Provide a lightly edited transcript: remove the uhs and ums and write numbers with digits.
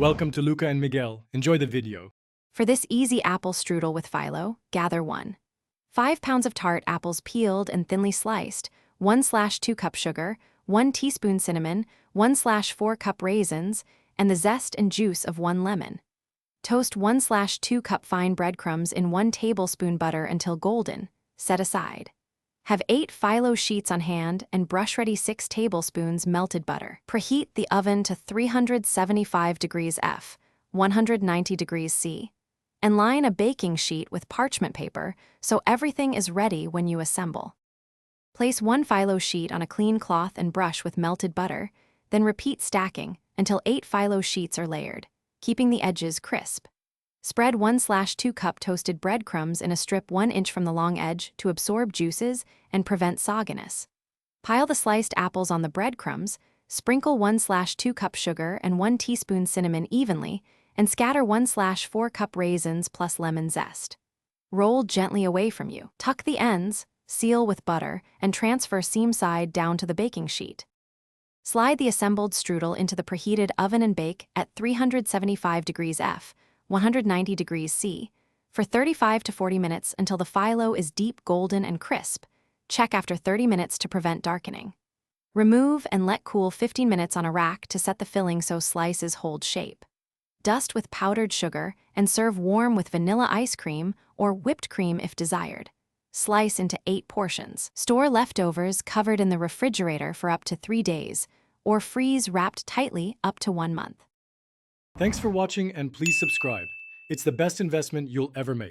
Welcome to Luca and Miguel. Enjoy the video. For this easy apple strudel with phyllo, gather 5 pounds of tart apples peeled and thinly sliced, 1/2 cup sugar, 1 teaspoon cinnamon, 1/4 cup raisins, and the zest and juice of 1 lemon. Toast 1/2 cup fine breadcrumbs in 1 tablespoon butter until golden. Set aside. Have 8 phyllo sheets on hand and brush ready 6 tablespoons melted butter. Preheat the oven to 375 degrees F, 190 degrees C, and line a baking sheet with parchment paper so everything is ready when you assemble. Place 1 phyllo sheet on a clean cloth and brush with melted butter, then repeat stacking until 8 phyllo sheets are layered, keeping the edges crisp. Spread 1/2 cup toasted breadcrumbs in a strip 1 inch from the long edge to absorb juices and prevent sogginess. Pile the sliced apples on the breadcrumbs, sprinkle 1/2 cup sugar and 1 teaspoon cinnamon evenly, and scatter 1/4 cup raisins plus lemon zest. Roll gently away from you. Tuck the ends, seal with butter, and transfer seam side down to the baking sheet. Slide the assembled strudel into the preheated oven and bake at 375 degrees F, 190 degrees C, for 35 to 40 minutes until the phyllo is deep golden and crisp. Check after 30 minutes to prevent darkening. Remove and let cool 15 minutes on a rack to set the filling so slices hold shape. Dust with powdered sugar and serve warm with vanilla ice cream or whipped cream if desired. Slice into 8 portions. Store leftovers covered in the refrigerator for up to 3 days, or freeze wrapped tightly up to 1 month. Thanks for watching and please subscribe. It's the best investment you'll ever make.